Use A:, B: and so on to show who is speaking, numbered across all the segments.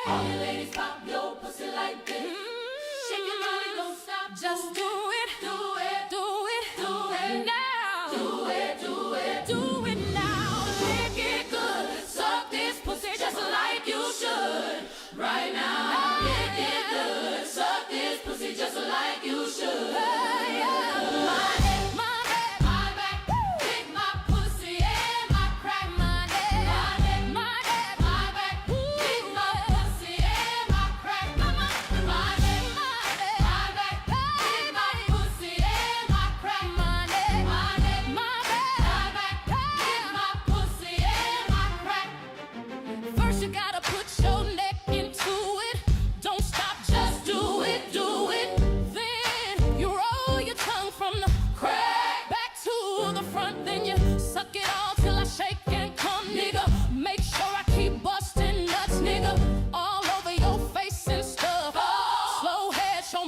A: All you ladies pop your pussy like this. Shake your body, don't stop. Just do it. Do it. Do it. Do it now. Do it. Do it. Do it now. Lick it good. Suck this pussy just like you should. Right now. Lick it good. Suck this pussy just like you should.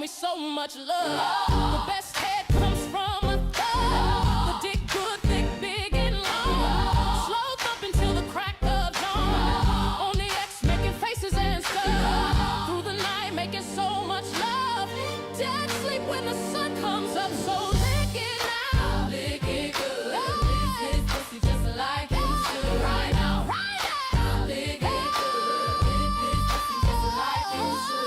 A: So much love. The best head comes from a thug. The dick good, thick, big, and long. Slow thump until the crack of dawn. On the X making faces and stuff. Through the night making so much love. Dead sleep when the sun comes up. So lick it now. Lick it good. Lick this pussy just like you should. Right now. Right now. Lick it good. Lick this pussy just like you should.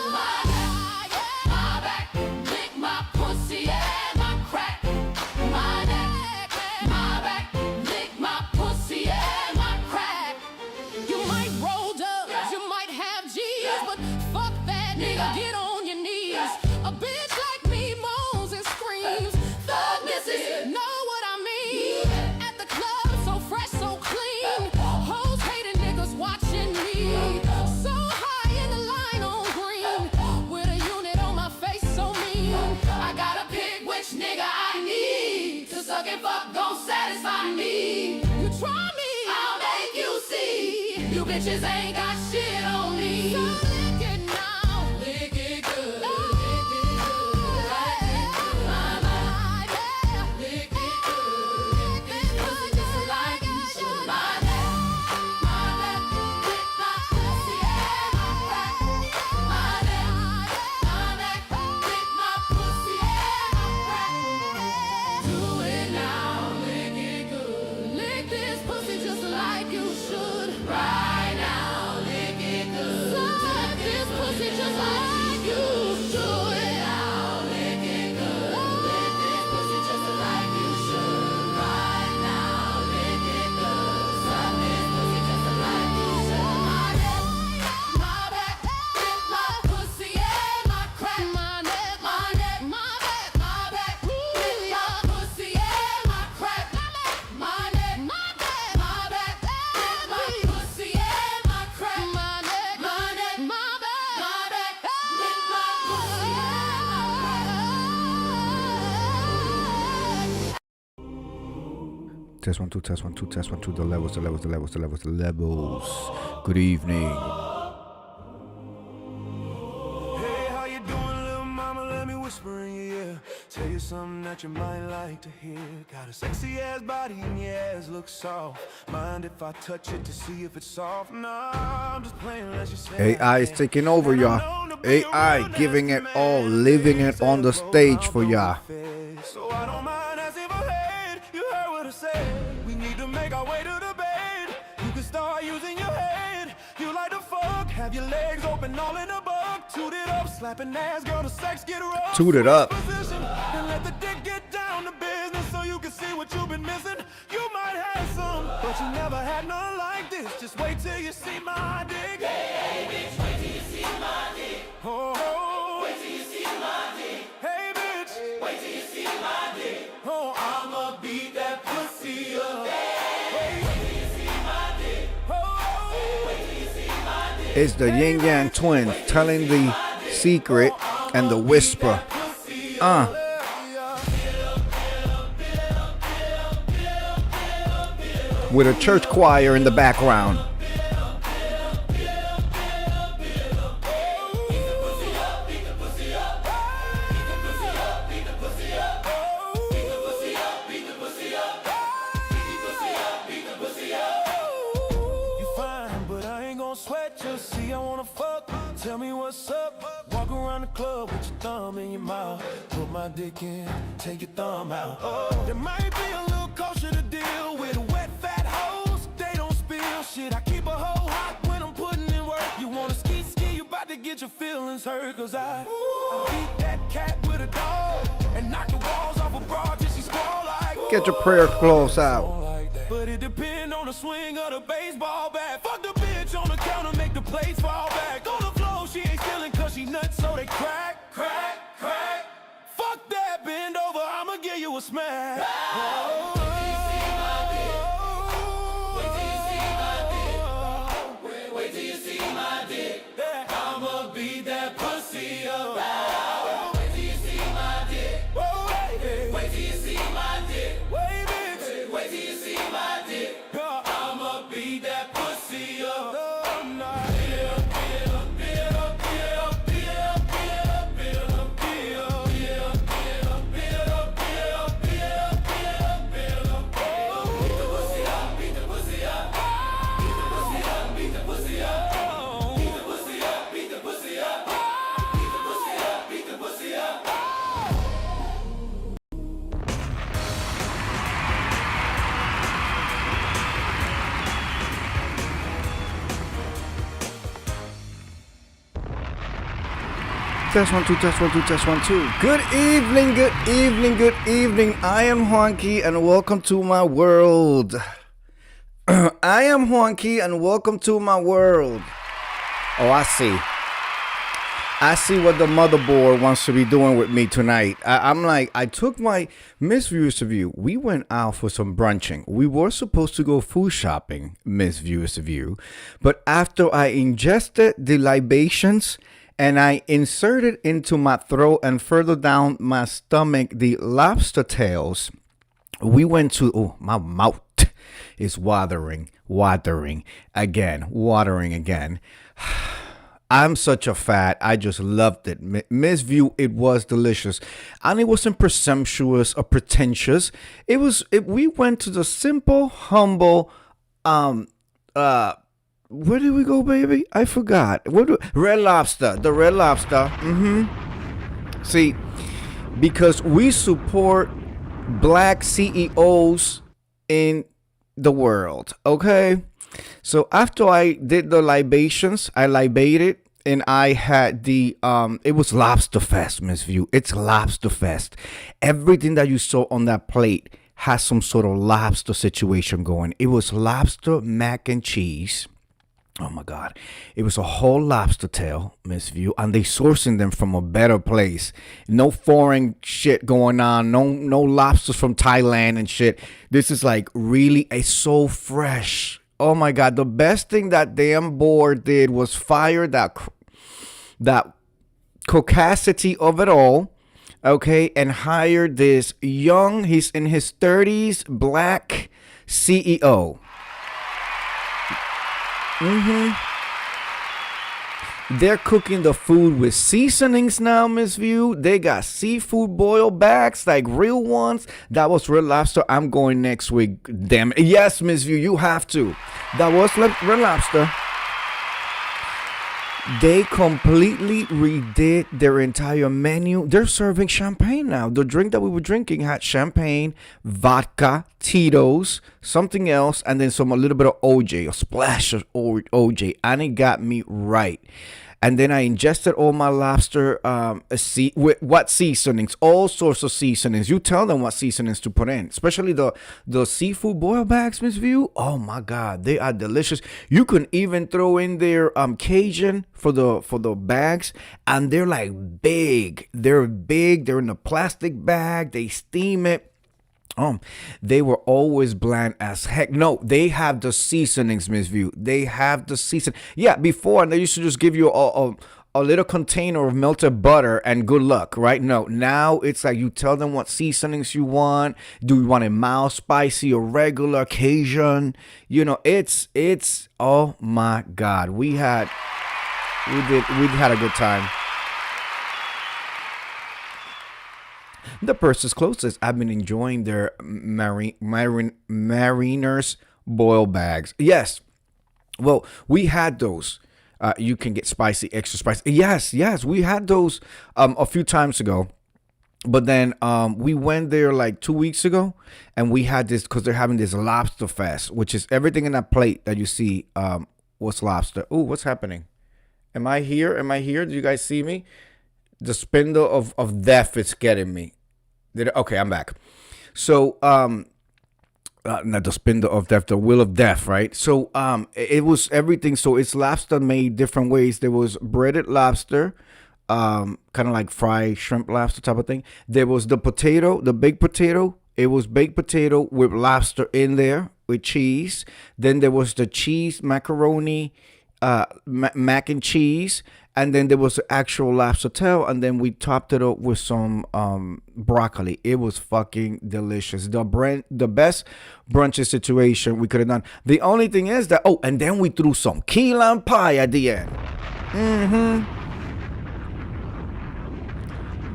A: Get on your knees. A bitch like me moans and screams. Thug misses, know what I mean. At the club, so fresh, so clean. Hoes hating niggas watching me. So high in the line on green. With a unit on my face so mean. I gotta pick which nigga I need. To suck and fuck gon' satisfy me. You try me, I'll make you see. You bitches ain't got shit on me. So
B: Test 1 2 test 1 2 test 1 2 the levels. Good evening.
C: Hey, how you doing, little mama? Let me whisper in your ear. Tell you something that you might like to hear. Got a sexy ass body and your ass looks soft. Mind if I touch it to see if it's soft? Nah, I'm just playing unless you say
B: AI is taking over, y'all. AI giving it all, living it on the stage for y'all.
C: So I don't mind as if I hate. You heard what I said. We need to make our way to the bed. You can start using your head. You like to fuck, have your legs open all in a bug. Toot it up, slapping ass, girl, the sex get rough.
B: Toot it up.
C: And let the dick get down to business so you can see what you've been missing. You might have some, but you never had none like this. Just wait till you see my dick. Hey, bitch, wait till you see my dick. Oh, wait till you see my dick. Hey, bitch, wait till you see my dick. Oh, I'ma beat that pussy up. Hey, wait till you see my dick. Oh, wait till you see my dick.
B: It's the Yin Yang twins telling the secret and the whisper. With a church choir in the background.
C: You fine, but I ain't gonna sweat. Just see, I wanna fuck. tell me what's up. Walk around the club with your thumb in your mouth. Put my dick in, take your thumb out. Oh, there might be a little culture to deal with. Wet, fat hoes, they don't spill shit. I keep a hoe hot when I'm putting in work. You wanna ski, you about to get your feelings hurt. Cause I beat that cat with a dog and knock the walls off a broad till she squall like.
B: Get your prayer clothes out.
C: But it depends on the swing of the baseball bat. Fuck the bitch on the counter, make the plates fall back. On the floor, she ain't stealing cause she nuts, so they crack, crack, crack. Fuck that, bend over, I'ma give you a smack. Oh, wait till you see my dick. I'ma beat that pussy up. Wait till you see my dick. Wait till you see my dick. Wait till you see my dick. I'ma beat that pussy up.
B: Test 1 2, test 1 2, test 1 2. Good evening, good evening, good evening. I am Juanki and welcome to my world. I am Juanki and welcome to my world. Oh, I see. I see what the motherboard wants to be doing with me tonight. I'm like, I took my Miss Viewers of You. We went out for some brunching. We were supposed to go food shopping, Miss Viewers of You. But after I ingested the libations, and I inserted into my throat and further down my stomach the lobster tails, we went to, oh, my mouth is watering again. I'm such a fat. I just loved it. Miss View, it was delicious. And it wasn't presumptuous or pretentious. We went to the simple, humble, where did we go, baby? I forgot. Red Lobster. The Red Lobster. See, because we support black CEOs in the world, okay? So after I did the libations, I libated, and I had the, it was Lobster Fest, Miss View. It's Lobster Fest. Everything that you saw on that plate has some sort of lobster situation going. It was lobster mac and cheese. Oh my God. It was a whole lobster tail, Miss View, and they sourcing them from a better place. No foreign shit going on. No lobsters from Thailand and shit. This is like really, it's so fresh. Oh my God. The best thing that damn board did was fire that caucasity of it all. Okay. And hire this young, he's in his 30s, black CEO. They're cooking the food with seasonings now, Miss View. They got seafood boil bags, like real ones. That was Red Lobster. I'm going next week. Damn it. Yes, Miss View, you have to. That was Red Lobster. They completely redid their entire menu. They're serving champagne now. The drink that we were drinking had champagne, vodka, Tito's, something else, and then a little bit of OJ, a splash of OJ, and it got me right. And then I ingested all my lobster with what seasonings, all sorts of seasonings. You tell them what seasonings to put in, especially the seafood boil bags, Miss View. Oh my God, they are delicious. You can even throw in their Cajun for the bags, and they're like big. They're big. They're in a plastic bag. They steam it. They were always bland as heck. No, they have the seasonings, Miss View. They have the season. Yeah, before they used to just give you a little container of melted butter and good luck, right? No, now it's like you tell them what seasonings you want. Do you want it mild, spicy, or regular, Cajun? You know, it's. Oh my God, we had a good time. The person's closest, I've been enjoying their mariners boil bags. Yes. Well, we had those. You can get spicy, extra spicy. Yes, yes, we had those a few times ago. But then we went there like 2 weeks ago, and we had this because they're having this lobster fest, which is everything in that plate that you see was lobster. Oh, what's happening? Am I here? Am I here? Do you guys see me? The spindle of death is getting me. Okay, I'm back. So not the spindle of death, the wheel of death, right? So it was everything. So it's lobster made different ways. There was breaded lobster, kind of like fried shrimp lobster type of thing. There was the potato, the baked potato. It was baked potato with lobster in there with cheese. Then there was the cheese macaroni, mac and cheese, and then there was the actual lobster tail, and then we topped it up with some broccoli. It was fucking delicious. The best brunch situation we could have done. The only thing is that and then we threw some key lime pie at the end.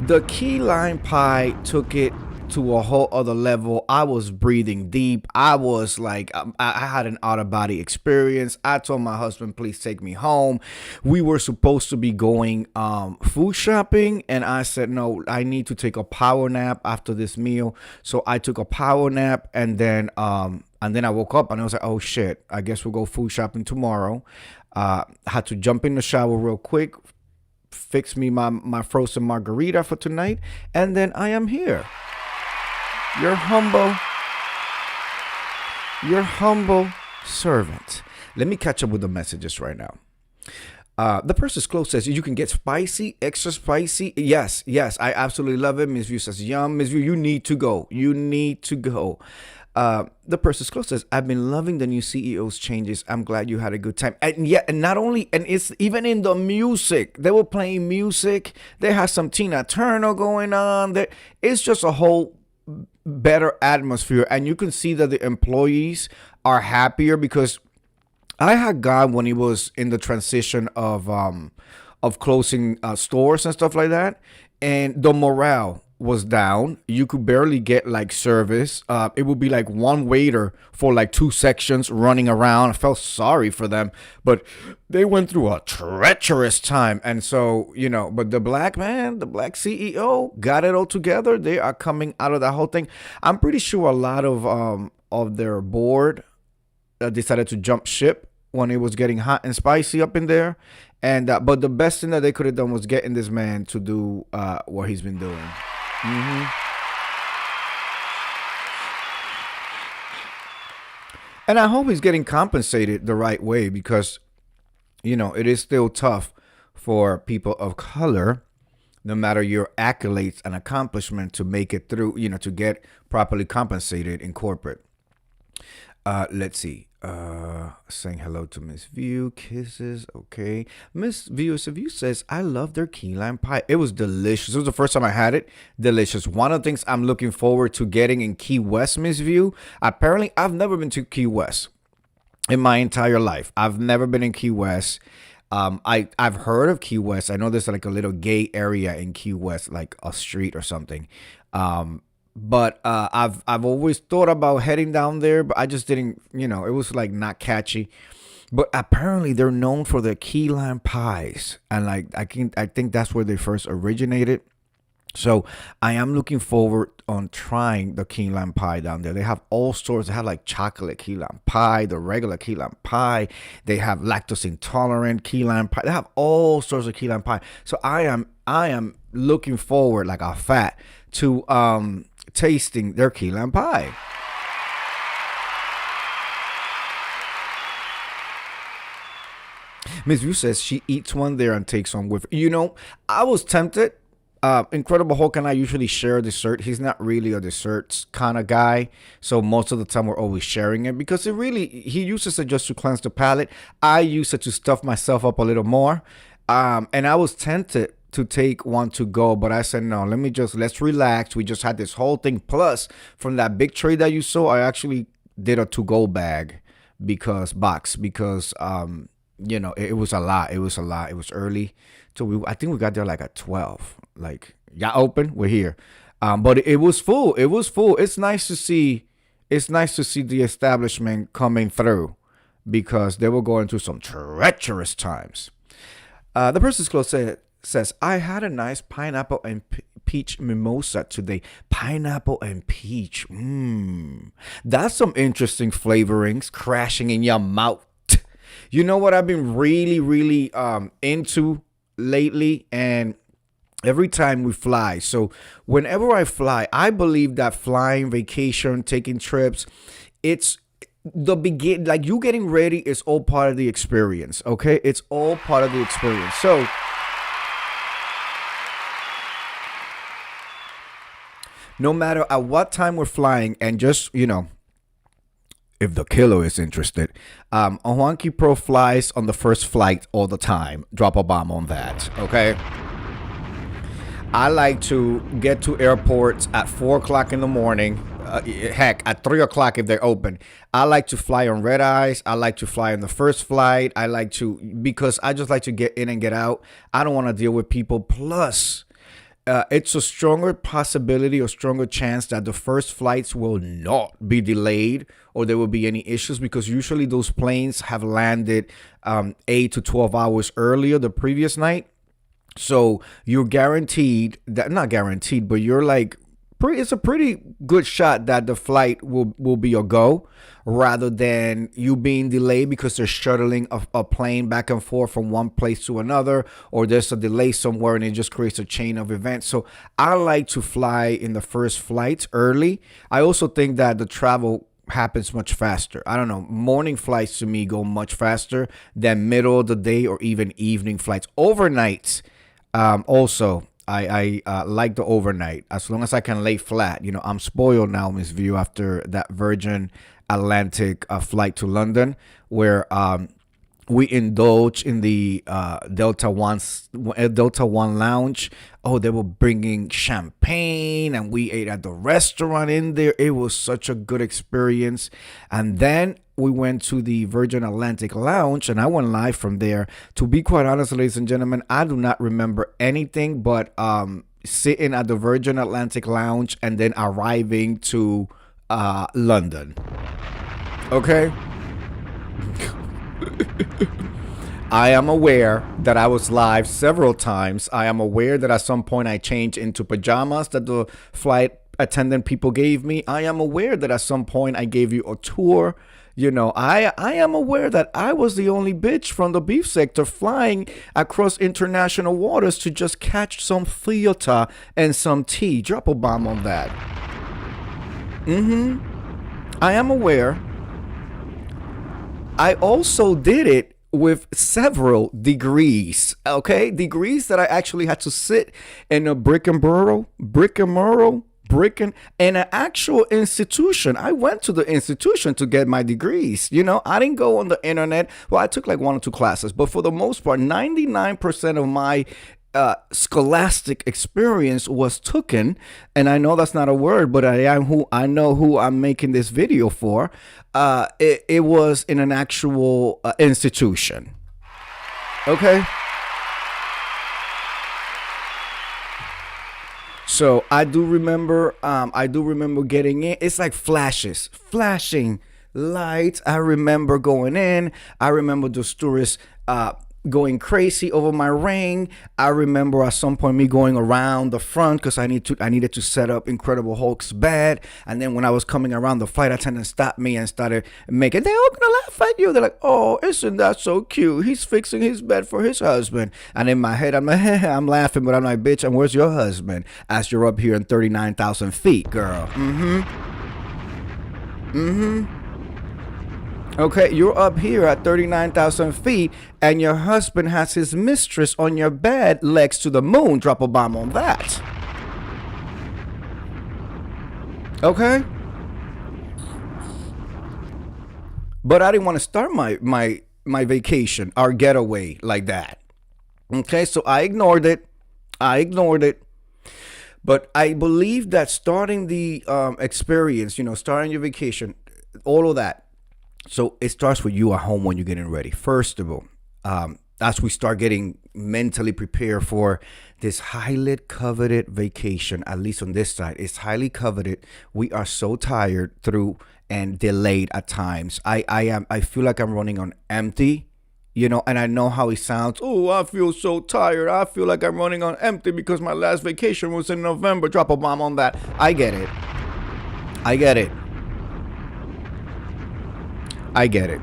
B: The key lime pie took it to a whole other level. I was breathing deep. I was like, I had an out of body experience. I told my husband, please take me home. We were supposed to be going food shopping, and I said, no, I need to take a power nap after this meal. So I took a power nap, and then I woke up and I was like, oh shit, I guess we'll go food shopping tomorrow. Had to jump in the shower real quick, fix me my frozen margarita for tonight, and then I am here. Your humble servant. Let me catch up with the messages right now. The person's close says you can get spicy, extra spicy. Yes, I absolutely love it. Miss View says yum. Miss View, you need to go. The person's close says I've been loving the new CEO's changes. I'm glad you had a good time. And not only, and it's even in the music. They were playing music. They had some Tina Turner going on. It's just a whole better atmosphere, and you can see that the employees are happier, because I had God when he was in the transition of closing stores and stuff like that, and the morale was down. You could barely get like service. It would be like one waiter for like 2 sections running around. I felt sorry for them, but they went through a treacherous time. And so, but the black CEO got it all together. They are coming out of that whole thing. I'm pretty sure a lot of their board decided to jump ship when it was getting hot and spicy up in there. And but the best thing that they could have done was getting this man to do what he's been doing. And I hope he's getting compensated the right way, because it is still tough for people of color, no matter your accolades and accomplishment, to make it through, to get properly compensated in corporate. Let's see. Saying hello to Miss View, kisses. Okay, Miss View says I love their key lime pie. It was delicious. It was the first time I had it. Delicious. One of the things I'm looking forward to getting in Key West, Miss View. Apparently, I've never been to Key West in my entire life. I've never been in Key West. I've heard of Key West. I know there's like a little gay area in Key West, like a street or something. But I've always thought about heading down there, but I just didn't, it was like not catchy. But apparently they're known for their key lime pies, and like I think that's where they first originated. So I am looking forward on trying the key lime pie down there. They have all sorts. They have like chocolate key lime pie, the regular key lime pie. They have lactose intolerant key lime pie. They have all sorts of key lime pie. So I am looking forward like a fat to tasting their key lime pie. Miss View says she eats one there and takes one with her. I was tempted. Incredible Hulk and I usually share dessert. He's not really a desserts kind of guy, so most of the time we're always sharing it, because he uses it just to cleanse the palate. I use it to stuff myself up a little more, and I was tempted to take one to go, but I said no, let's relax. We just had this whole thing, plus from that big tray that you saw, I actually did a to-go bag because it was a lot. It was early, so I think we got there like at 12. Like, y'all open, we're here. But it was full. It's nice to see the establishment coming through, because they were going through some treacherous times. The person's close says, I had a nice pineapple and peach mimosa today. Pineapple and peach. That's some interesting flavorings crashing in your mouth. You know what I've been really, really into lately? And every time we fly. So whenever I fly, I believe that flying, vacation, taking trips, it's the begin, like you getting ready is all part of the experience. Okay. It's all part of the experience. So no matter at what time we're flying, and just, if the killer is interested, Juanki Pro flies on the first flight all the time. Drop a bomb on that. Okay. I like to get to airports at 4 o'clock in the morning. Heck, at 3 o'clock if they're open. I like to fly on red eyes. I like to fly on the first flight. Because I just like to get in and get out. I don't want to deal with people. Plus, it's a stronger possibility or stronger chance that the first flights will not be delayed or there will be any issues, because usually those planes have landed 8 to 12 hours earlier the previous night. So you're guaranteed that, not guaranteed, but you're like, it's a pretty good shot that the flight will be a go, rather than you being delayed because they're shuttling a plane back and forth from one place to another, or there's a delay somewhere and it just creates a chain of events. So I like to fly in the first flights early. I also think that the travel happens much faster. I don't know. Morning flights to me go much faster than middle of the day or even evening flights. Overnights. Also, I like the overnight as long as I can lay flat. I'm spoiled now, Miss View, after that Virgin Atlantic flight to London, where we indulge in the Delta One lounge. Oh, they were bringing champagne and we ate at the restaurant in there. It was such a good experience. And then we went to the Virgin Atlantic lounge and I went live from there. To be quite honest, ladies and gentlemen, I do not remember anything but sitting at the Virgin Atlantic lounge and then arriving to London. Okay. I am aware that I was live several times. I am aware that at some point I changed into pajamas that the flight attendant people gave me. I am aware that at some point I gave you a tour. I am aware that I was the only bitch from the beef sector flying across international waters to just catch some theater and some tea. Drop a bomb on that. I am aware. I also did it with several degrees, okay? Degrees that I actually had to sit in a brick and in an actual institution. I went to the institution to get my degrees. I didn't go on the internet. Well, I took like 1 or 2 classes, but for the most part, 99% of my scholastic experience was taken, and I know that's not a word, but I know who I'm making this video for. It was in an actual institution. Okay. So I do remember getting in. It's like flashing lights. I remember going in. I remember the tourists going crazy over my ring. I remember at some point me going around the front because I needed to set up Incredible Hulk's bed. And then when I was coming around, the flight attendant stopped me and started making, they're all gonna laugh at you. They're like, oh, isn't that so cute? He's fixing his bed for his husband. And in my head, I'm like, I'm laughing, but I'm like, bitch, and where's your husband? As you're up here in 39,000 feet, girl. Okay, you're up here at 39,000 feet and your husband has his mistress on your bed, legs to the moon. Drop a bomb on that. Okay? But I didn't want to start my vacation, our getaway, like that. Okay, so I ignored it. But I believe that starting the experience, starting your vacation, all of that. So it starts with you at home when you're getting ready. First of all, as we start getting mentally prepared for this highly coveted vacation, at least on this side, it's highly coveted. We are so tired through and delayed at times. I feel like I'm running on empty And I know how he sounds. Oh, I feel so tired. I feel like I'm running on empty because my last vacation was in November. Drop a bomb on that. I get it. I get it. I get it.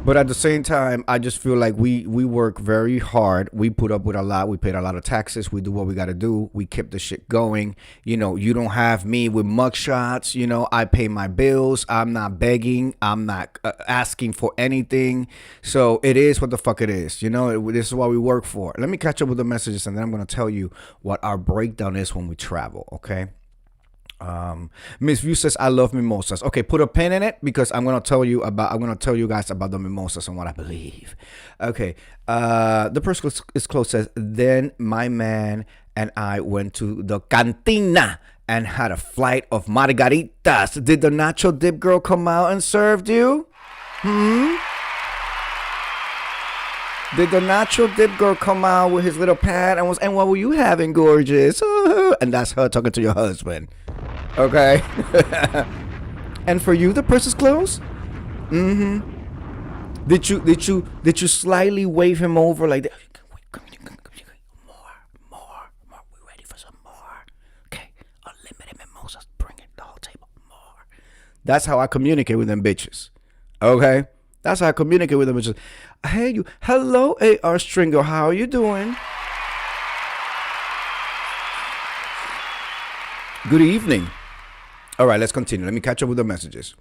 B: But at the same time, I just feel like we work very hard. We put up with a lot. We paid a lot of taxes. We do what we got to do. We keep the shit going. You don't have me with mugshots. I pay my bills. I'm not begging. I'm not asking for anything. So it is what the fuck it is. This is what we work for. Let me catch up with the messages, and then I'm going to tell you what our breakdown is when we travel, okay? Miss View says, I love mimosas. Okay, put a pin in it because I'm gonna tell you guys about the mimosas and what I believe. Okay, the person is close says, then my man and I went to the cantina and had a flight of margaritas. Did the nacho dip girl come out and served you? Did the nacho dip girl come out with his little pad and what were you having, gorgeous? And that's her talking to your husband. Okay. And for you, the purse is closed? Did you slightly wave him over like that? More. We're ready for some more. Okay. Unlimited mimosas. Bring it the whole table. More. That's how I communicate with them bitches. Okay? That's how I communicate with them bitches. Hey, you. Hello, AR Stringer. How are you doing? Good evening. All right, let's continue. Let me catch up with the messages.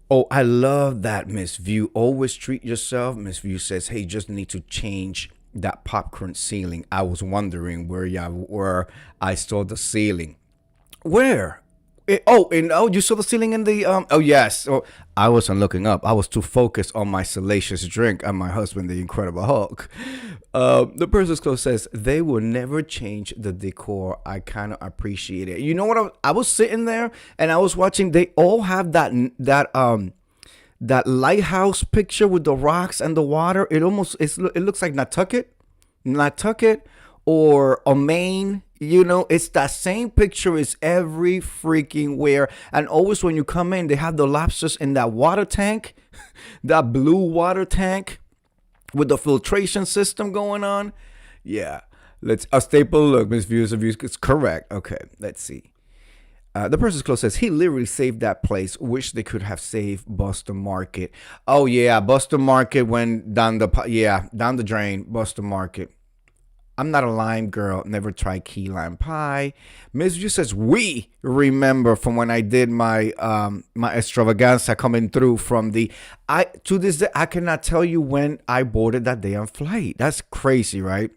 B: Oh, I love that, Miss View. Always treat yourself. Miss View says, hey, just need to change that popcorn ceiling. I was wondering where I saw the ceiling. Where? You saw the ceiling in the oh yes. Oh, I wasn't looking up. I was too focused on my salacious drink and my husband, the Incredible Hulk. The person's close says they will never change the decor. I kind of appreciate it. You know what? I was sitting there and I was watching. They all have that lighthouse picture with the rocks and the water. It looks like Nantucket or Maine. It's that same picture as every freaking where. And always when you come in, they have the lobsters in that water tank, that blue water tank with the filtration system going on. Yeah. A staple look, Miss Views. It's correct. Okay, let's see. The person's close says he literally saved that place. Wish they could have saved Boston Market. Oh yeah, Boston Market went down the drain. Boston Market. I'm not a lime girl. Never tried key lime pie. Miss View says we remember from when I did my my extravaganza coming through from to this day I cannot tell you when I boarded that damn flight. That's crazy, right?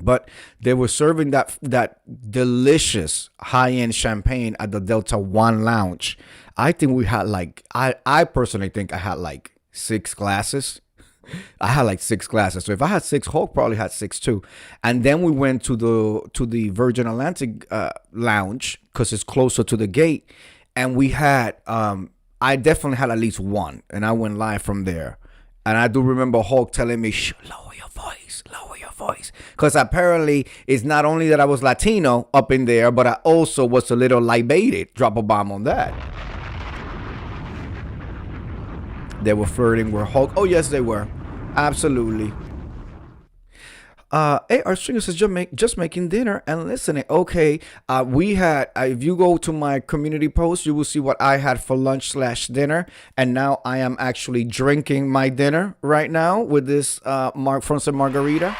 B: But they were serving that delicious high-end champagne at the Delta One Lounge. I think we had I personally think I had 6 glasses. I had 6 glasses. So if I had 6, Hulk probably had 6 too. And then we went to the Virgin Atlantic lounge because it's closer to the gate. And we had I definitely had at least 1, and I went live from there. And I do remember Hulk telling me, lower your voice. Because apparently it's not only that I was Latino up in there, but I also was a little libated. Drop a bomb on that. They were flirting with Hulk. Oh, yes, they were. Absolutely. Our stringer says just making dinner and listening. Okay. We had, if you go to my community post, you will see what I had for lunch/dinner. And now I am actually drinking my dinner right now with this Fronson margarita.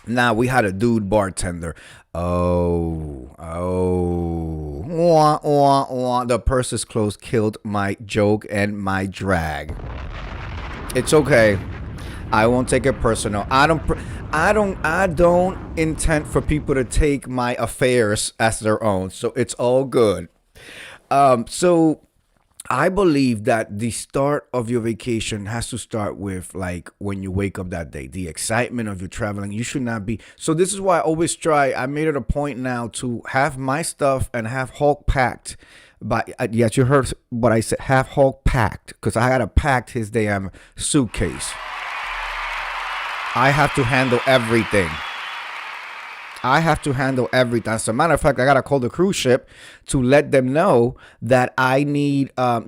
B: Now we had a dude bartender. The purse is closed. Killed my joke and my drag. It's okay. I won't take it personal. I don't intend for people to take my affairs as their own. So it's all good. So I believe that the start of your vacation has to start with when you wake up that day, the excitement of your traveling. You should not be. So this is why I always try. I made it a point now to have my stuff and have Hulk packed. But yes, you heard what I said. Have Hulk packed because I had to pack his damn suitcase. I have to handle everything. I have to handle everything. As a matter of fact, I gotta call the cruise ship to let them know that I need, I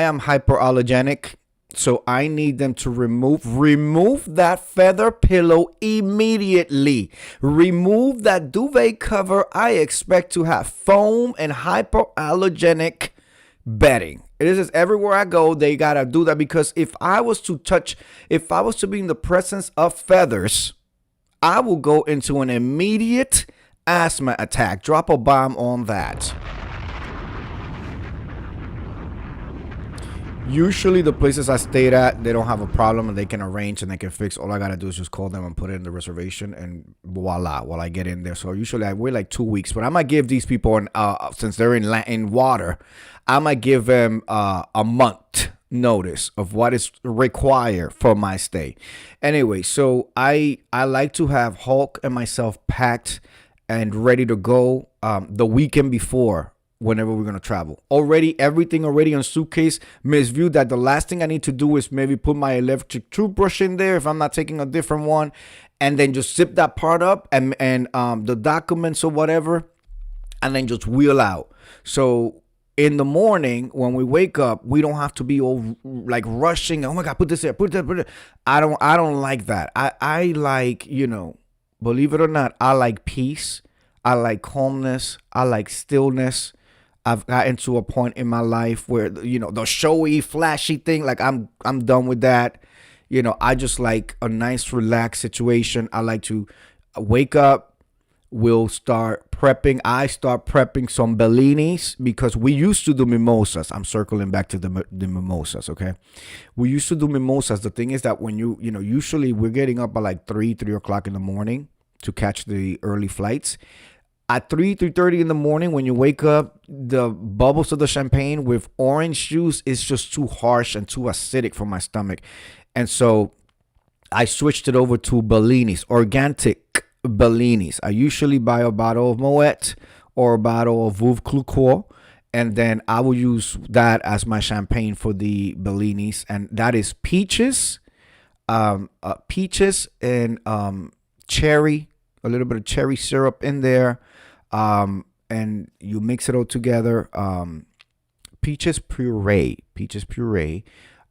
B: am hyperallergenic, so I need them to remove that feather pillow immediately. Remove that duvet cover. I expect to have foam and hyperallergenic bedding. It is everywhere I go. They gotta do that, because if I was to be in the presence of feathers, I will go into an immediate asthma attack. Drop a bomb on that. Usually the places I stayed at, they don't have a problem and they can arrange and they can fix. All I got to do is just call them and put it in the reservation, and voila, while I get in there. So usually I wait like 2 weeks, but I might give these people, since they're in water, I might give them a month notice of what is required for my stay. Anyway, so I like to have Hulk and myself packed and ready to go the weekend before, whenever we're going to travel. Everything already on suitcase. Miss View, that the last thing I need to do is maybe put my electric toothbrush in there if I'm not taking a different one, and then just zip that part up and the documents or whatever, and then just wheel out. So in the morning when we wake up, we don't have to be all like rushing. Oh my God, put this here, put that, put it. I don't like that. I like, believe it or not, I like peace. I like calmness. I like stillness. I've gotten to a point in my life where, the showy, flashy thing, like I'm done with that. I just like a nice, relaxed situation. I like to wake up. We'll start prepping. I start prepping some bellinis, because we used to do mimosas. I'm circling back to the mimosas, okay? We used to do mimosas. The thing is that when usually we're getting up at like 3 o'clock in the morning to catch the early flights. At 3:30 in the morning, when you wake up, the bubbles of the champagne with orange juice is just too harsh and too acidic for my stomach. And so I switched it over to bellinis, organic bellinis. I usually buy a bottle of Moet or a bottle of Veuve Clicquot, and then I will use that as my champagne for the bellinis. And that is peaches and cherry, a little bit of cherry syrup in there. And you mix it all together. Peaches puree,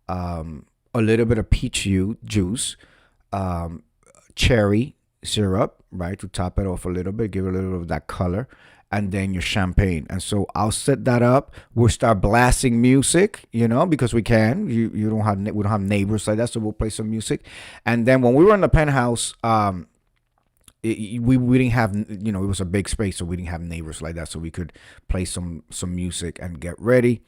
B: a little bit of peach juice, cherry syrup, right, to top it off a little bit, give it a little of that color, and then your champagne. And so I'll set that up. We'll start blasting music, because we can. We don't have neighbors like that, so we'll play some music. And then when we were in the penthouse, we didn't have, it was a big space, so we didn't have neighbors like that, so we could play some music and get ready.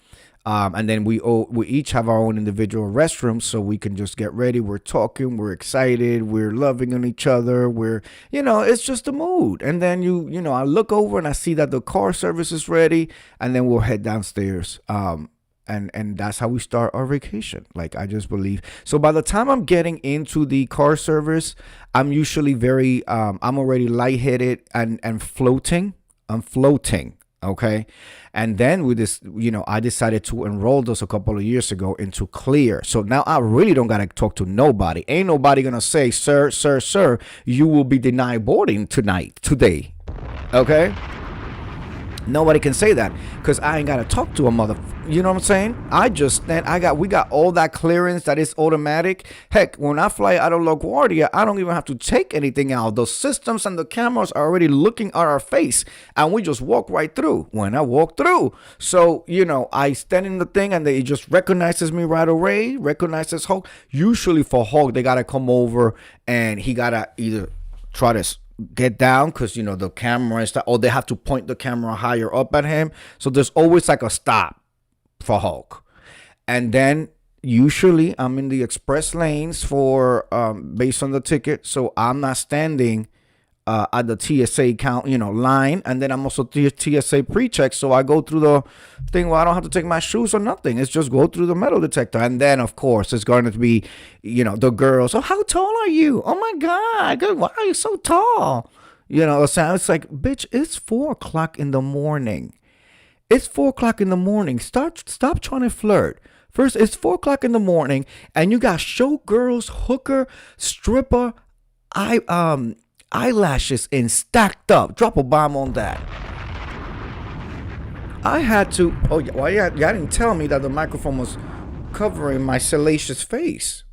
B: And then we each have our own individual restrooms, so we can just get ready. We're talking, we're excited, we're loving on each other, it's just a mood. And then I look over and I see that the car service is ready, and then we'll head downstairs. And that's how we start our vacation. Like, I just believe. So by the time I'm getting into the car service, I'm usually I'm already lightheaded and floating. I'm floating. Okay. And then with this, I decided to enroll those a couple of years ago into Clear. So now I really don't got to talk to nobody. Ain't nobody going to say, sir, you will be denied boarding today. Okay. Nobody can say that, because I ain't got to talk to a mother. You know what I'm saying? We got all that clearance that is automatic. Heck, when I fly out of LaGuardia, I don't even have to take anything out. The systems and the cameras are already looking at our face, and we just walk right through when I walk through. So, I stand in the thing and it just recognizes me right away, recognizes Hulk. Usually for Hulk, they got to come over and he got to either try to get down, because the camera and stuff, or they have to point the camera higher up at him. So there's always like a stop for Hulk. And then usually I'm in the express lanes for based on the ticket, so I'm not standing at the TSA line. And then I'm also TSA pre-check, so I go through the thing where I don't have to take my shoes or nothing. It's just go through the metal detector. And then of course it's going to be the girls. Oh, how tall are you? Oh my God, why are you so tall? So it's like, bitch, it's 4 o'clock in the morning. It's 4 o'clock in the morning. Stop trying to flirt. First, it's 4 o'clock in the morning, and you got showgirls, hooker, stripper, eyelashes in stacked up. Drop a bomb on that. I had to. Oh, yeah, well, yeah, y'all didn't tell me that the microphone was covering my salacious face.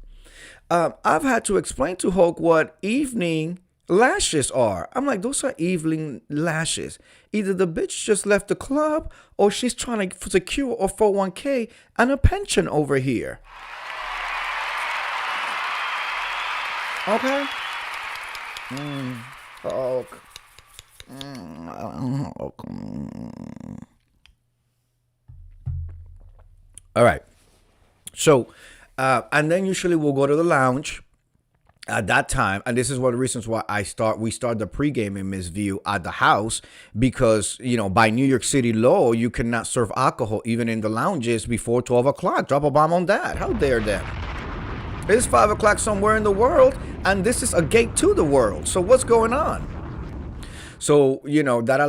B: I've had to explain to Hulk what evening lashes are. I'm like, those are evening lashes. Either the bitch just left the club or she's trying to secure a 401k and a pension over here. Okay? Hulk. Hulk. All right. So, and then usually we'll go to the lounge at that time, and this is one of the reasons why we start the pregame in Miss View at the house, because by New York City law you cannot serve alcohol even in the lounges before 12 o'clock. Drop a bomb on that. How dare them? It's 5 o'clock somewhere in the world, and this is a gate to the world. So what's going on? So that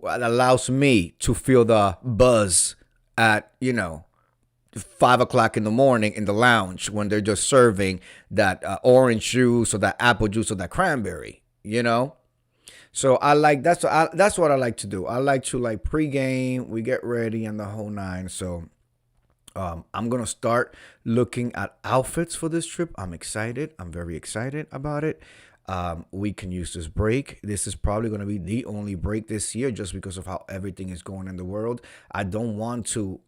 B: allows me to feel the buzz at 5 o'clock in the morning in the lounge when they're just serving that orange juice or that apple juice or that cranberry, So I like that's what I like to do. I like to pregame, we get ready and the whole nine. So I'm gonna start looking at outfits for this trip. I'm excited. I'm very excited about it. We can use this break. This is probably going to be the only break this year just because of how everything is going in the world. I don't want to,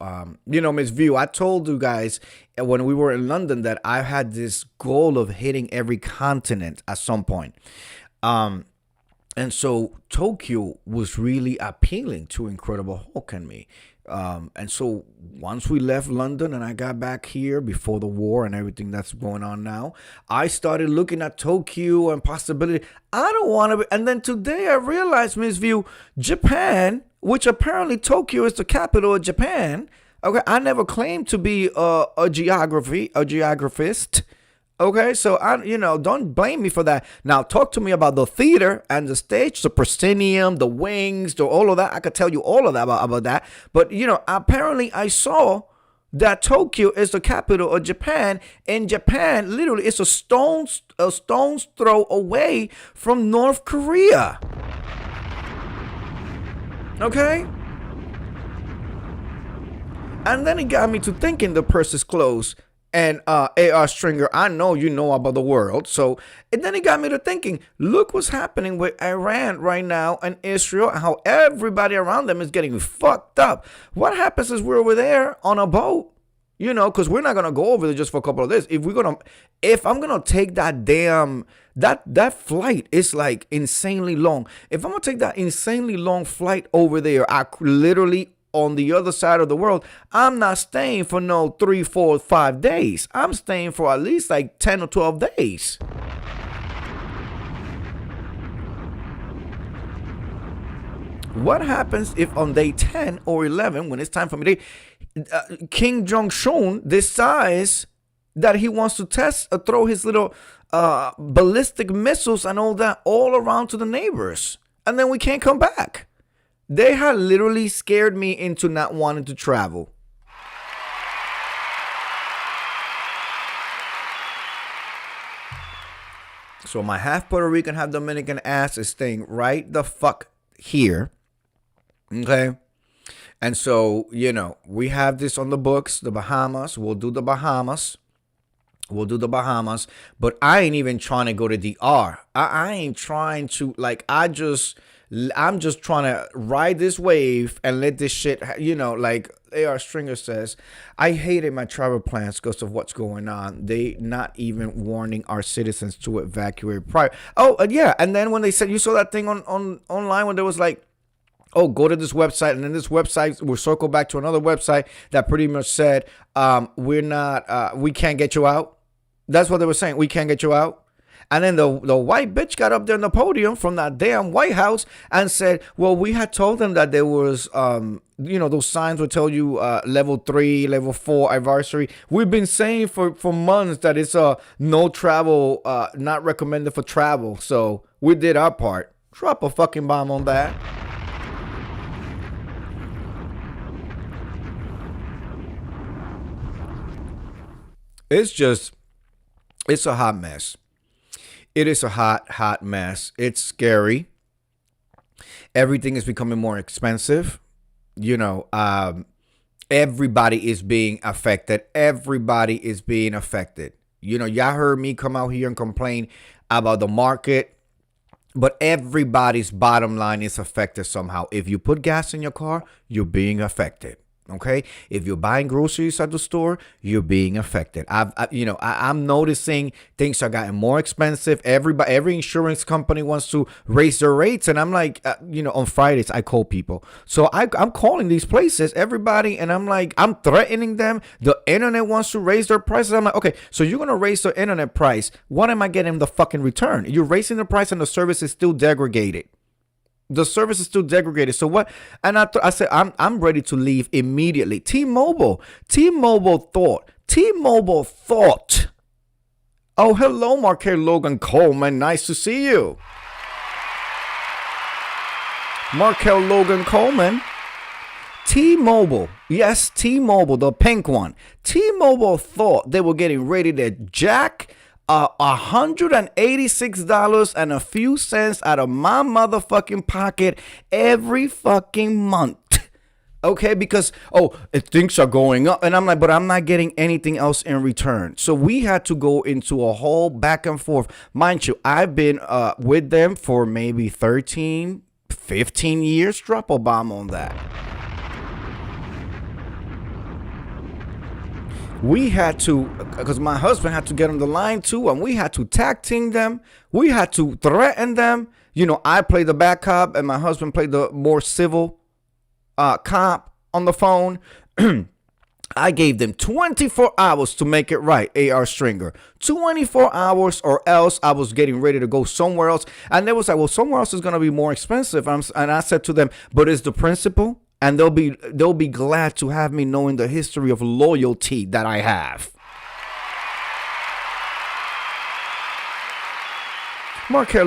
B: Miss View, I told you guys when we were in London that I had this goal of hitting every continent at some point. And so Tokyo was really appealing to Incredible Hulk and me. And so once we left London and I got back here before the war and everything that's going on now, I started looking at Tokyo and possibility. I don't want to. And then today I realized, Miss View, Japan, which apparently Tokyo is the capital of Japan. Okay. I never claimed to be a geographist. Okay, so don't blame me for that. Now talk to me about the theater and the stage, the proscenium, the wings, all of that. I could tell you all of that about that. But apparently I saw that Tokyo is the capital of Japan, and Japan literally is a stone's throw away from North Korea. Okay. And then it got me to thinking the purse is closed. And A.R. Stringer, I know you know about the world. So and then it got me to thinking, look what's happening with Iran right now and Israel, and how everybody around them is getting fucked up. What happens is we're over there on a boat, because we're not going to go over there just for a couple of days. If I'm going to take that damn, that flight is like insanely long. If I'm going to take that insanely long flight over there, I literally on the other side of the world, I'm not staying for no 3, 4, 5 days. I'm staying for at least 10 or 12 days. What happens if on day 10 or 11, when it's time for me to, Kim Jong-un decides that he wants to throw his little ballistic missiles and all that all around to the neighbors, and then we can't come back. They had literally scared me into not wanting to travel. So my half Puerto Rican, half Dominican ass is staying right the fuck here. Okay? And so, we have this on the books, the Bahamas. We'll do the Bahamas. But I ain't even trying to go to DR. I ain't trying to, I'm just trying to ride this wave and let this shit, like A.R. Stringer says, I hated my travel plans because of what's going on. They not even warning our citizens to evacuate prior. Oh, yeah. And then when they said, you saw that thing on online when there was go to this website, and then this website will circle back to another website that pretty much said, we can't get you out. That's what they were saying. We can't get you out. And then the white bitch got up there on the podium from that damn White House and said, well, we had told them that there was, those signs would tell you level 3, level 4 advisory. We've been saying for months that it's no travel, not recommended for travel. So we did our part. Drop a fucking bomb on that. It's a hot mess. It is a hot mess. It's scary. Everything is becoming more expensive. You know, everybody is being affected. Everybody is being affected. You know, y'all heard me come out here and complain about the market, but everybody's bottom line is affected somehow. If you put gas in your car, you're being affected. Okay, if you're buying groceries at the store, you're being affected. I'm noticing things are getting more expensive. Every insurance company wants to raise their rates, and I'm like, on Fridays I call people, so I'm calling these places, everybody, and I'm like, I'm threatening them. The internet wants to raise their prices. I'm like, okay, so you're gonna raise the internet price. What am I getting the fucking return? You're raising the price, and the service is still degraded. The service is still degraded. So what? And I said, I'm ready to leave immediately. T-Mobile thought. Oh, hello, Marquez Logan Coleman. Nice to see you. Marquez Logan Coleman. T-Mobile. Yes, T-Mobile, the pink one. T-Mobile thought they were getting ready to jack $186 and a few cents out of my motherfucking pocket every fucking month. Okay, because things are going up, and I'm like, but I'm not getting anything else in return. So we had to go into a whole back and forth. Mind you, I've been with them for maybe 13, 15 years. Drop a bomb on that. We had to, because my husband had to get on the line too, and we had to tag team them. We had to threaten them. I played the bad cop, and my husband played the more civil cop on the phone. I gave them 24 hours to make it right, AR Stringer. 24 hours, or else I was getting ready to go somewhere else. And they was like, well, somewhere else is going to be more expensive. And I said to them, but it's the principle. And they'll be glad to have me, knowing the history of loyalty that I have. Markel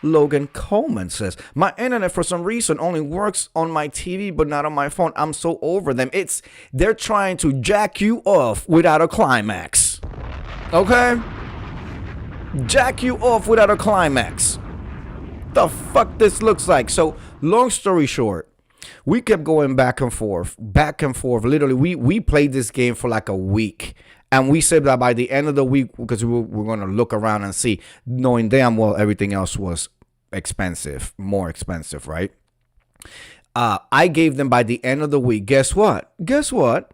B: Logan Coleman says, my internet for some reason only works on my TV but not on my phone. I'm so over them. They're trying to jack you off without a climax. Okay? Jack you off without a climax. The fuck this looks like. So long story short, we kept going back and forth. Literally, we played this game for like a week, and we said that by the end of the week, because we're going to look around and see, knowing damn well everything else was more expensive, right? I gave them by the end of the week. Guess what?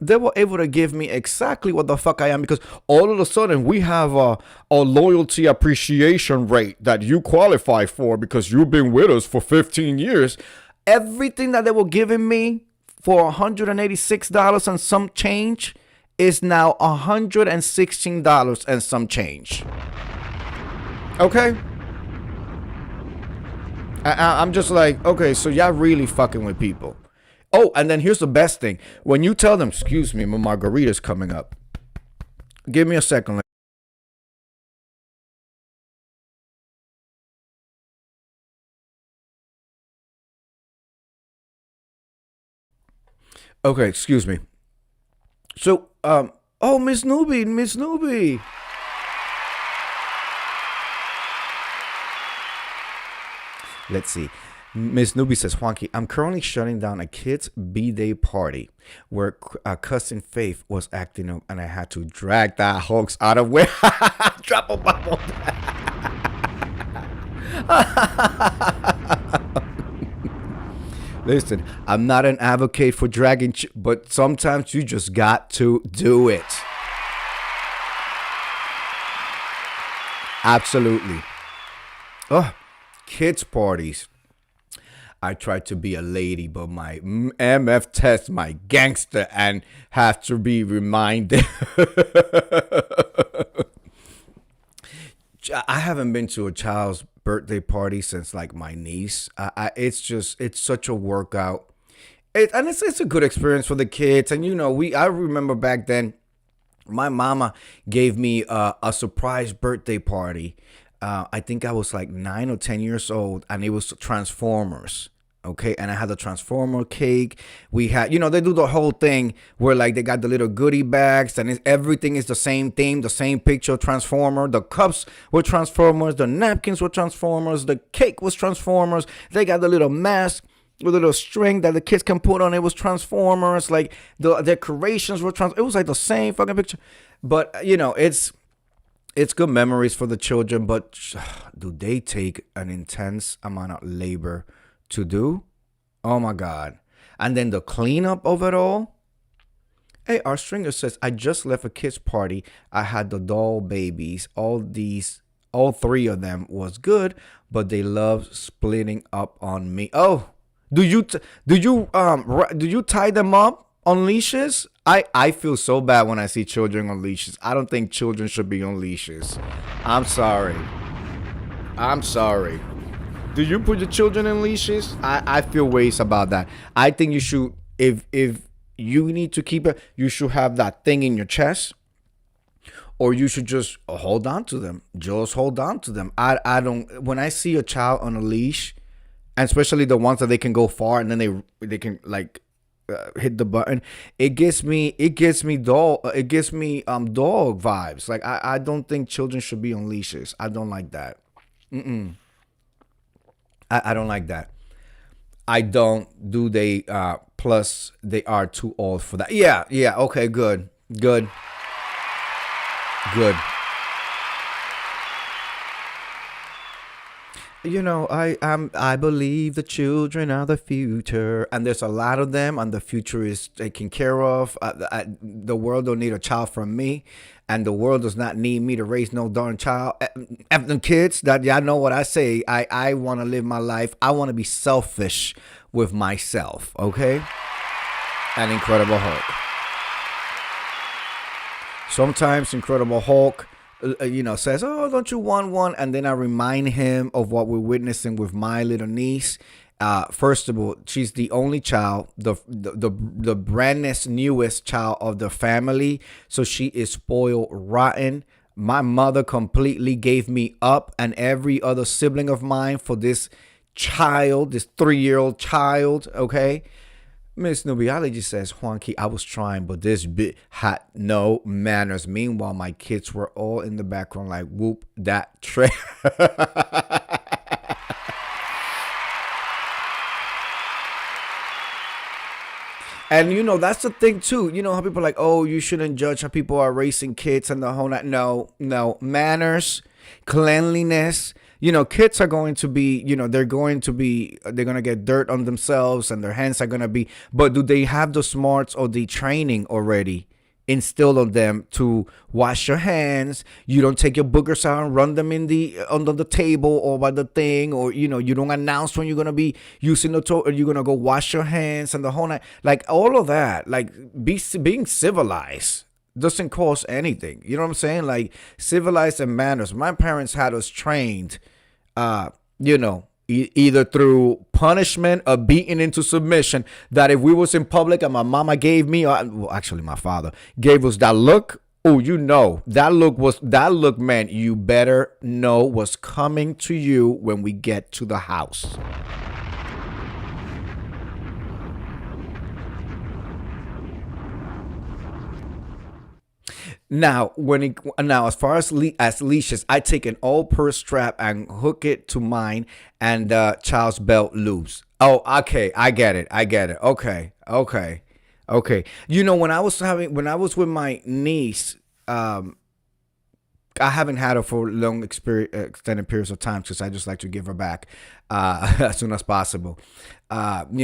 B: They were able to give me exactly what the fuck I am, because all of a sudden we have a loyalty appreciation rate that you qualify for because you've been with us for 15 years. Everything that they were giving me for $186 and some change is now $116 and some change. Okay? I'm just like, okay, so y'all really fucking with people. Oh, and then here's the best thing. When you tell them, excuse me, my margarita's coming up. Give me a second. Okay, excuse me. So, Miss Newbie. Let's see. Miss Newbie says, Juanki, I'm currently shutting down a kid's B-Day party where cousin Faith was acting up, and I had to drag that hoax out of where. Drop a bomb on that. Listen, I'm not an advocate for dragging, but sometimes you just got to do it. Absolutely. Oh, kids' parties. I tried to be a lady, but my MF test my gangster and have to be reminded. I haven't been to a child's birthday party since like my niece. It's such a workout. It's a good experience for the kids. And I remember back then, my mama gave me a surprise birthday party. I think I was like 9 or 10 years old, and it was Transformers. Okay, and I had the Transformer cake. We had, they do the whole thing where like they got the little goodie bags, and everything is the same theme, the same picture of Transformer. The cups were Transformers, the napkins were Transformers, the cake was Transformers. They got the little mask with a little string that the kids can put on. It was Transformers. Like the decorations were It was like the same fucking picture. But it's good memories for the children. But do they take an intense amount of labor to do? Oh my God. And then the cleanup of it all. Hey, our stringer says, I just left a kids party. I had the doll babies. All three of them was good, but they love splitting up on me. Oh, do you tie them up on leashes? I feel so bad when I see children on leashes. I don't think children should be on leashes. I'm sorry. Do you put your children in leashes? I feel ways about that. I think you should, if you need to keep it, you should have that thing in your chest, or you should just hold on to them. Just hold on to them. I don't, when I see a child on a leash, and especially the ones that they can go far and then they can like hit the button, it gives me dog vibes. Like I don't think children should be on leashes. I don't like that. I don't like that. I don't. Do they? Plus, they are too old for that. Yeah. Okay. Good. I believe the children are the future, and there's a lot of them, and the future is taken care of. The world don't need a child from me, and the world does not need me to raise no darn child. Them kids, that y'all know what I say. I want to live my life. I want to be selfish with myself. Okay, and Incredible Hulk. Sometimes Incredible Hulk says, oh, don't you want one? And then I remind him of what we're witnessing with my little niece. First of all, she's the only child, the brandest, newest child of the family. So she is spoiled rotten. My mother completely gave me up and every other sibling of mine for this child, this 3-year-old child. Okay. Miss Nubiology says, Juanki, I was trying, but this bit had no manners. Meanwhile, my kids were all in the background like, whoop, that trick. And, that's the thing, too. You know how people are like, oh, you shouldn't judge how people are raising kids and the whole night. No. Manners, cleanliness. Kids are going to be, they're going to get dirt on themselves and their hands are going to be, but do they have the smarts or the training already instilled on them to wash your hands? You don't take your boogers out and run them under the table or by the thing, or, you don't announce when you're going to be using the toilet, or you're going to go wash your hands and the whole night. Like all of that, like being civilized doesn't cost anything. You know what I'm saying? Like civilized and manners. My parents had us trained, either through punishment or beaten into submission, that if we was in public and my mama gave me, actually my father gave us that look. Oh, that look meant you better know what's coming to you when we get to the house. Now, as far as leashes, I take an old purse strap and hook it to mine, and child's belt loops. Oh, okay, I get it. Okay. When I was with my niece, I haven't had her for long extended periods of time because I just like to give her back as soon as possible. I've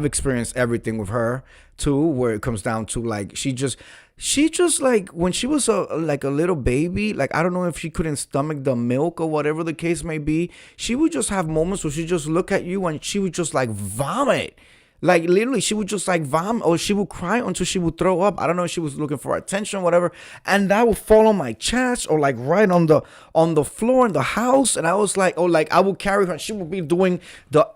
B: experienced everything with her too, where it comes down to like she just like when she was a little baby, like I don't know if she couldn't stomach the milk or whatever the case may be, she would just have moments where she just look at you and she would just like vomit. Like literally she would just like vomit, or she would cry until she would throw up. I don't know if she was looking for attention, whatever. And that would fall on my chest or like right on the floor in the house. And I was like, I would carry her and she would be doing the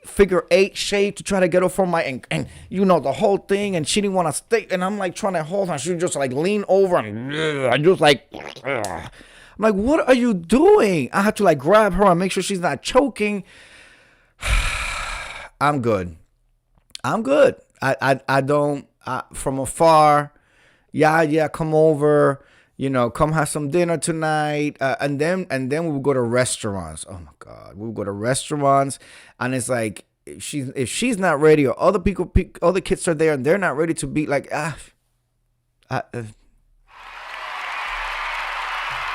B: figure 8 shape to try to get her from my, and the whole thing. And she didn't want to stay. And I'm like trying to hold her. She would just like lean over and I just like, I'm like, what are you doing? I had to like grab her and make sure she's not choking. I'm good. I'm good. I don't from afar. Yeah, come over. Come have some dinner tonight, and then we will go to restaurants. Oh my God, we will go to restaurants, and it's like if she's not ready, or other kids are there and they're not ready to be like I, uh,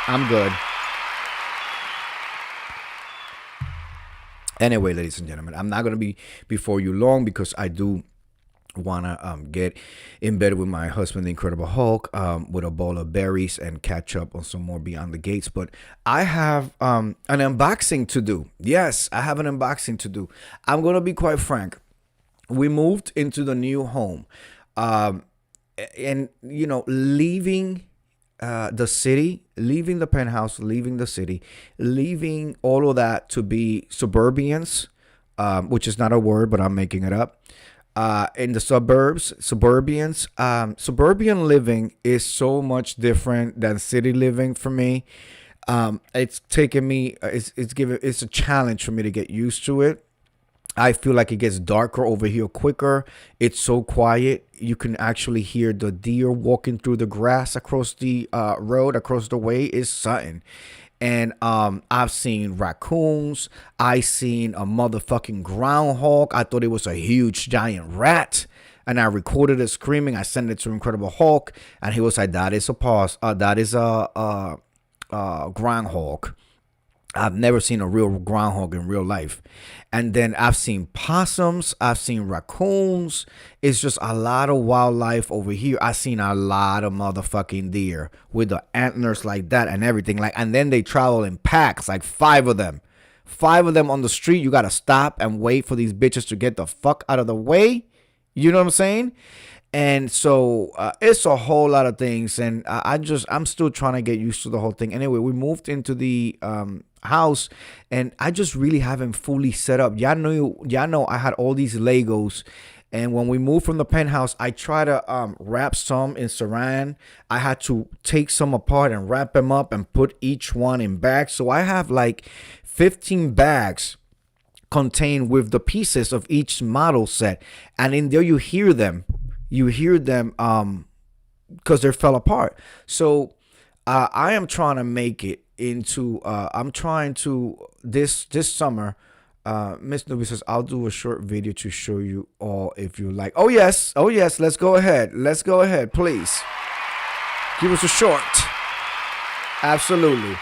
B: I'm good. Anyway, ladies and gentlemen, I'm not gonna be before you long because I do wanna get in bed with my husband, the Incredible Hulk, with a bowl of berries and catch up on some more Beyond the Gates. But I have an unboxing to do. Yes, I have an unboxing to do. I'm gonna be quite frank. We moved into the new home, and leaving the city, leaving the penthouse, leaving the city, leaving all of that to be suburbians, which is not a word, but I'm making it up. In the suburbians, suburban living is so much different than city living for me. It's taken me, it's a challenge for me to get used to it. I feel like it gets darker over here quicker. It's so quiet. You can actually hear the deer walking through the grass across the road, across the way. Is something. And I've seen raccoons. I seen a motherfucking groundhog. I thought it was a huge giant rat. And I recorded it screaming. I sent it to Incredible Hulk. And he was like, that is a groundhog. I've never seen a real groundhog in real life. And then I've seen possums. I've seen raccoons. It's just a lot of wildlife over here. I've seen a lot of motherfucking deer with the antlers like that and everything. And then they travel in packs, like 5 of them. 5 of them on the street. You got to stop and wait for these bitches to get the fuck out of the way. You know what I'm saying? And so it's a whole lot of things. And I'm still trying to get used to the whole thing. Anyway, we moved into the house, and I just really haven't fully set up. Y'all know I had all these Legos, and when we moved from the penthouse, I tried to wrap some in saran. I had to take some apart and wrap them up and put each one in bags. So I have like 15 bags contained with the pieces of each model set, and in there you hear them because they fell apart. So I am trying to make it into I'm trying to this summer. Miss Newbie says, I'll do a short video to show you all if you like. Oh yes, let's go ahead, please give us a short. Absolutely.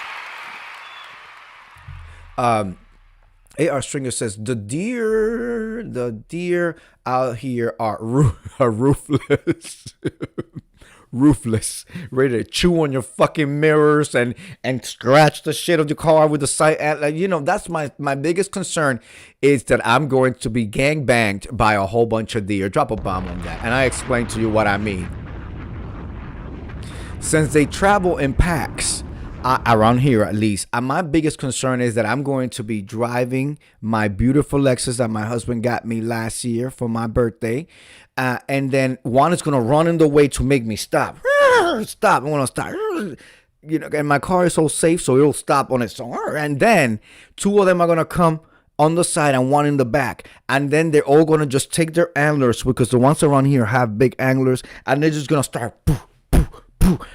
B: AR Stringer says the deer out here are ruthless. Ruthless, ready to chew on your fucking mirrors and scratch the shit of your car with the sight. That's my biggest concern, is that I'm going to be gangbanged by a whole bunch of deer. Drop a bomb on that, and I explain to you what I mean. Since they travel in packs, around here at least, my biggest concern is that I'm going to be driving my beautiful Lexus that my husband got me last year for my birthday, and then one is going to run in the way to make me stop. Stop. I want to stop. And my car is so safe, so it'll stop on its own. And then 2 of them are going to come on the side and 1 in the back, and then they're all going to just take their antlers, because the ones around here have big antlers, and they're just going to start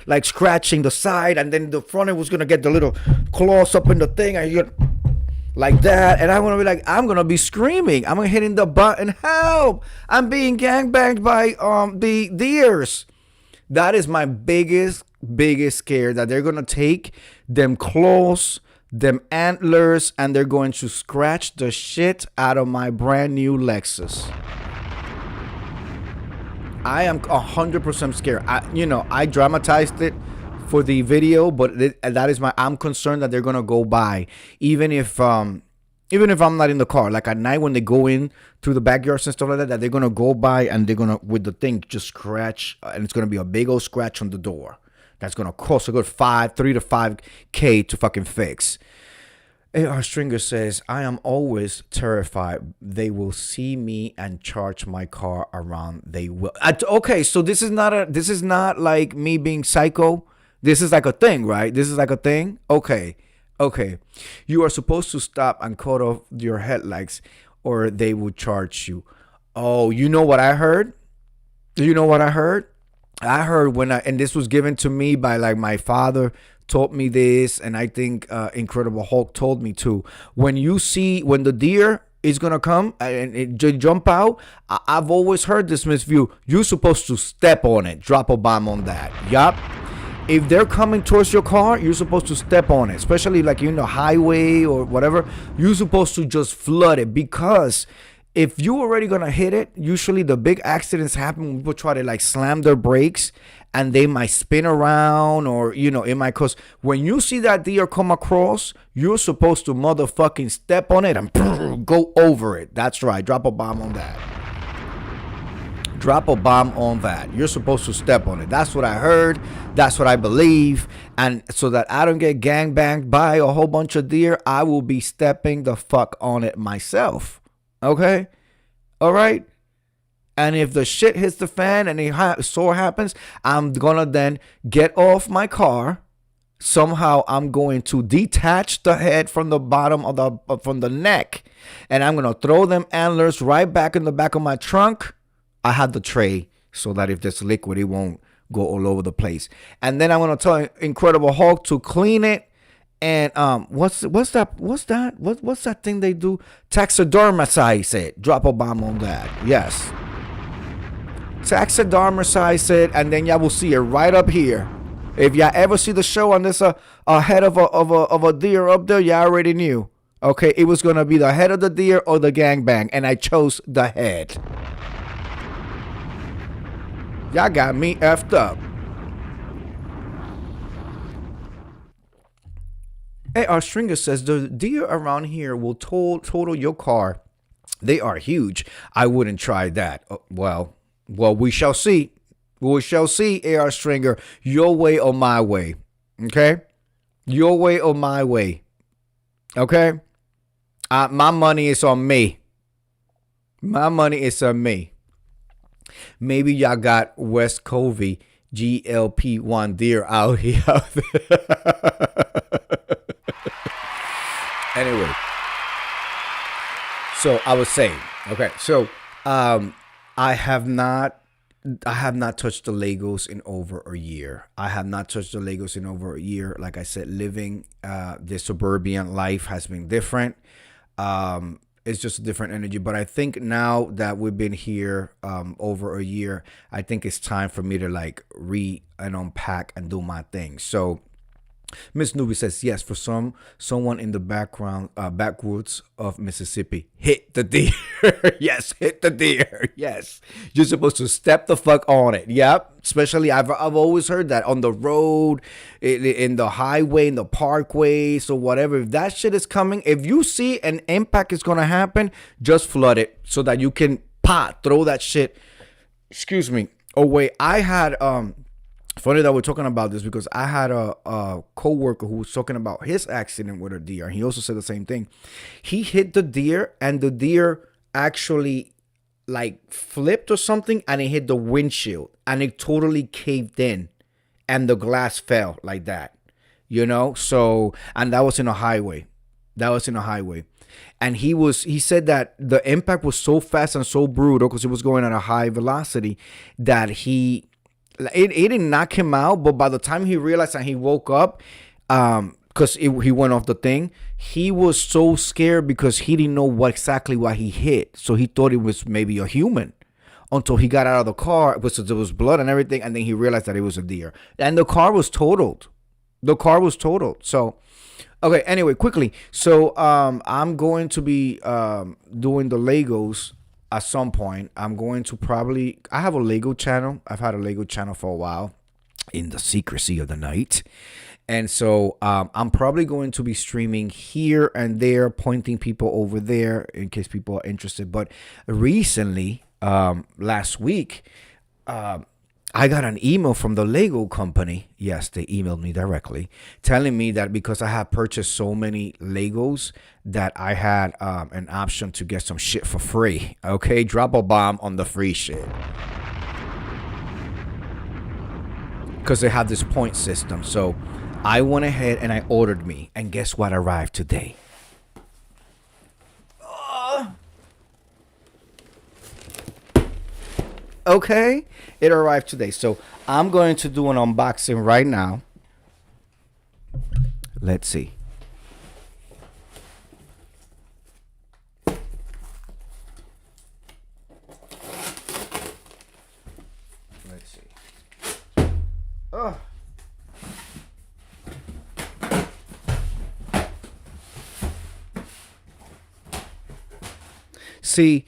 B: like scratching the side, and then the front end was gonna get the little claws up in the thing, and you're like that, and I'm gonna be screaming. I'm hitting the button, help! I'm being gangbanged by the deers. That is my biggest scare, that they're gonna take them claws, them antlers, and they're going to scratch the shit out of my brand new Lexus. I am 100% scared. I dramatized it for the video, but I'm concerned that they're gonna go by, even if I'm not in the car. Like at night when they go in through the backyards and stuff like that they're gonna go by and they're gonna, with the thing, just scratch, and it's gonna be a big old scratch on the door. That's gonna cost a good $3 to $5K to fucking fix. AR Stringer says, I am always terrified they will see me and charge my car around. They will. Okay, so this is not like me being psycho. This is like a thing, right? This is like a thing. Okay. You are supposed to stop and cut off your headlights. or they will charge you. Oh, you know what I heard? You know what I heard? I heard and this was given to me by like my father taught me this, and I think Incredible Hulk told me too. When the deer is gonna come and it jump out, I've always heard this misview. You're supposed to step on it, drop a bomb on that. Yup. If they're coming towards your car, you're supposed to step on it, especially like you're in the highway or whatever. You're supposed to just flood it, because if you're already gonna hit it, usually the big accidents happen when people try to like slam their brakes and they might spin around, or it might cause. When you see that deer come across, you're supposed to motherfucking step on it and go over it. That's right. Drop a bomb on that. Drop a bomb on that. You're supposed to step on it. That's what I heard. That's what I believe. And so that I don't get gangbanged by a whole bunch of deer, I will be stepping the fuck on it myself. Okay? All right? And if the shit hits the fan and so happens, I'm going to then get off my car. Somehow I'm going to detach the head from the bottom from the neck. And I'm going to throw them antlers right back in the back of my trunk. I have the tray so that if there's liquid, it won't go all over the place. And then I'm going to tell Incredible Hulk to clean it. And what's that thing they do? Taxidermicize it. Drop a bomb on that. Yes. Taxidermicize it, and then y'all will see it right up here. If y'all ever see the show and there's a head of a deer up there, y'all already knew. Okay, it was gonna be the head of the deer or the gangbang, and I chose the head. Y'all got me effed up. Hey, our stringer says the deer around here will total your car. They are huge. I wouldn't try that. Well, we shall see. We shall see, AR Stringer. Your way or my way. Okay? Your way or my way. Okay? My money is on me. My money is on me. Maybe y'all got West Covey GLP-1 deer out here. Anyway. So I was saying, okay, so I have not touched the Legos in over a year. Like I said, living the suburban life has been different. It's just a different energy. But I think now that we've been here over a year, I think it's time for me to like unpack and do my thing. So Miss Newbie says, yes, for someone in the backwoods of Mississippi, hit the deer. Yes, hit the deer. Yes. You're supposed to step the fuck on it. Yep. Especially, I've always heard that on the road, in the highway, in the parkways or whatever. If that shit is coming, if you see an impact is going to happen, just flood it so that you can throw that shit, away. I had, funny that we're talking about this because I had a co-worker who was talking about his accident with a deer. And he also said the same thing. He hit the deer and the deer actually like flipped or something and it hit the windshield and it totally caved in and the glass fell like that, So, and that was in a highway. And he said that the impact was so fast and so brutal because it was going at a high velocity that it didn't knock him out, but by the time he realized and he woke up, because he went off the thing, he was so scared because he didn't know exactly what he hit. So he thought it was maybe a human until he got out of the car, because there was blood and everything, and then he realized that it was a deer. And the car was totaled. So, okay, anyway, quickly. So I'm going to be doing the Legos at some point. I'm going to I have a Lego channel. I've had a Lego channel for a while in the secrecy of the night. And so I'm probably going to be streaming here and there, pointing people over there in case people are interested. But recently, last week, I got an email from the Lego company. Yes, they emailed me directly telling me that because I had purchased so many Legos that I had an option to get some shit for free. Okay, drop a bomb on the free shit. Because they have this point system. So I went ahead and I ordered me. And guess what arrived today? Okay, it arrived today. So I'm going to do an unboxing right now. Let's see. Let's see. Oh. See,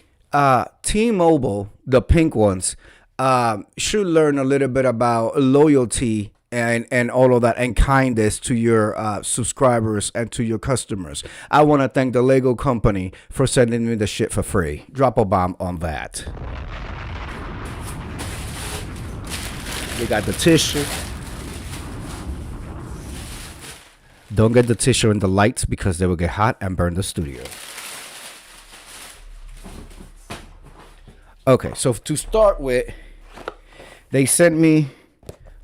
B: T-Mobile, the pink ones, should learn a little bit about loyalty and all of that and kindness to your subscribers and to your customers. I want to thank the Lego company for sending me the shit for free. Drop a bomb on that. We got the tissue. Don't get the tissue in the lights because they will get hot and burn the studio. Okay, so to start with, they sent me,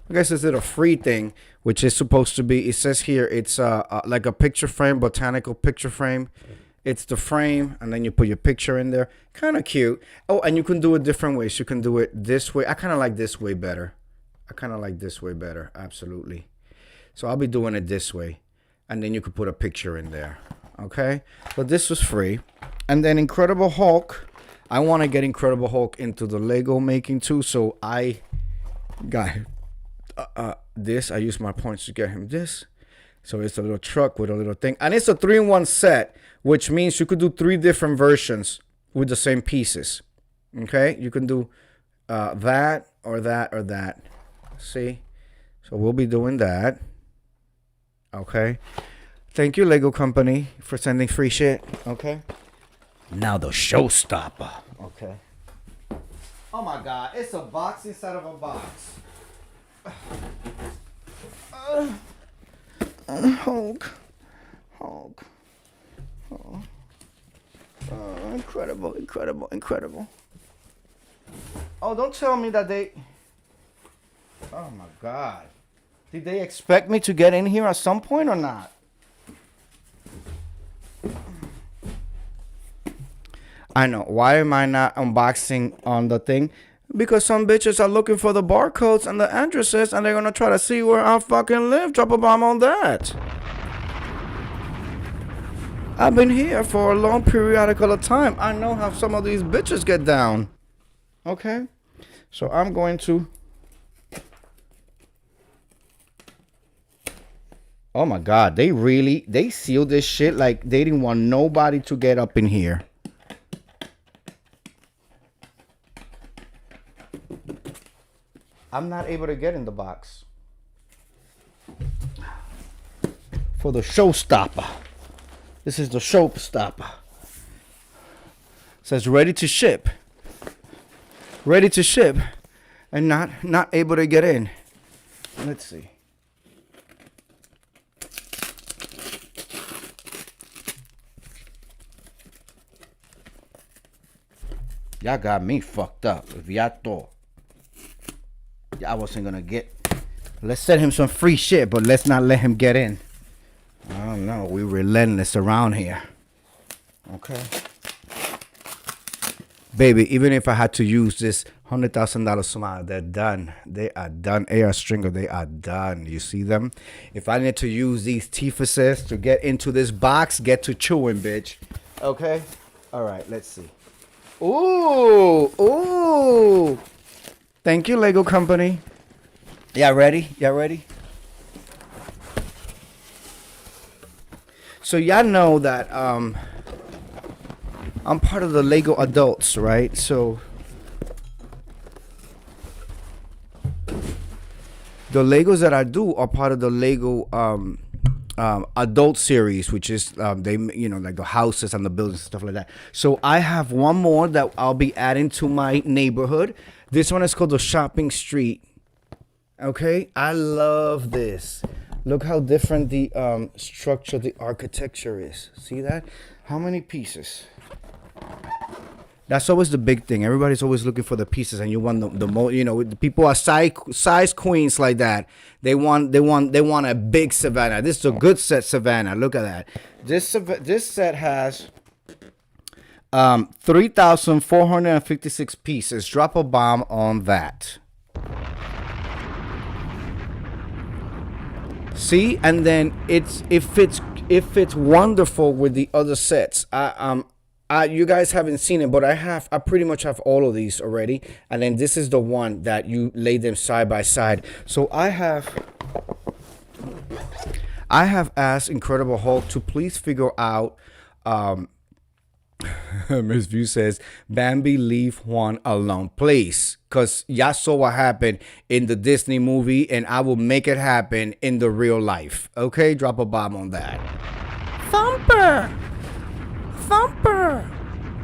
B: I guess it's a free thing, which is supposed to be, it says here, it's like a picture frame, botanical picture frame. It's the frame, and then you put your picture in there. Kind of cute. Oh, and you can do it different ways. You can do it this way. I kind of like this way better. Absolutely. So I'll be doing it this way. And then you could put a picture in there. Okay? But this was free. And then Incredible Hulk. I want to get Incredible Hulk into the Lego making too. So I got this. I used my points to get him this. So it's a little truck with a little thing. And it's a 3-in-1 set, which means you could do 3 different versions with the same pieces. Okay? You can do that or that or that. See? So we'll be doing that. Okay? Thank you, Lego Company, for sending free shit. Okay? Now the showstopper. Okay. Oh my God. It's a box inside of a box. Hulk. Oh. Incredible. Oh, don't tell me that they... Oh my God. Did they expect me to get in here at some point or not? I know. Why am I not unboxing on the thing? Because some bitches are looking for the barcodes and the addresses and they're going to try to see where I fucking live. Drop a bomb on that. I've been here for a long periodical of time. I know how some of these bitches get down. Okay? So I'm going to... Oh my God. They sealed this shit like they didn't want nobody to get up in here. I'm not able to get in the box. For the showstopper. This is the showstopper. It says ready to ship. Ready to ship. And not able to get in. Let's see. Y'all got me fucked up. If y'all thought I wasn't gonna get... Let's send him some free shit, but let's not let him get in. I don't know. We relentless around here. Okay. Baby, even if I had to use this $100,000 smile, they're done. They are done. AR Stringer, they are done. You see them? If I need to use these teethuses to get into this box, get to chewing, bitch. Okay? All right, let's see. Ooh. Thank you, Lego Company. Y'all ready? So y'all know that I'm part of the Lego adults, right? So the Legos that I do are part of the Lego adult series, which is they, you know, like the houses and the buildings and stuff like that. So I have one more that I'll be adding to my neighborhood. This one is called the Shopping Street. Okay, I love this. Look how different the structure, the architecture is. See that? How many pieces? That's always the big thing. Everybody's always looking for the pieces, and you want the more. You know, the people are size queens like that. They want a big Savannah. This is a good set Savannah. Look at that. This set has 3,456 pieces. Drop a bomb on that. See, and then it fits wonderful with the other sets. You guys haven't seen it, but I pretty much have all of these already. And then this is the one that you lay them side by side. So I have asked Incredible Hulk to please figure out. Miss View says, Bambi, leave Juan alone, please. Because y'all saw what happened in the Disney movie, and I will make it happen in the real life. Okay? Drop a bomb on that. Thumper! Thumper!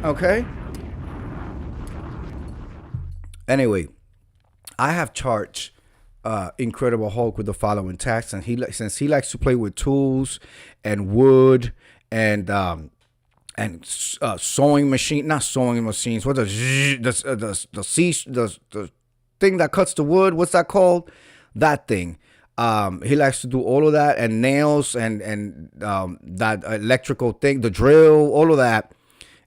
B: Okay? Anyway, I have charged Incredible Hulk with the following task, and since he likes to play with tools and wood and sewing machine, not sewing machines. What the thing that cuts the wood? What's that called? That thing. He likes to do all of that, and nails and that electrical thing, the drill, all of that,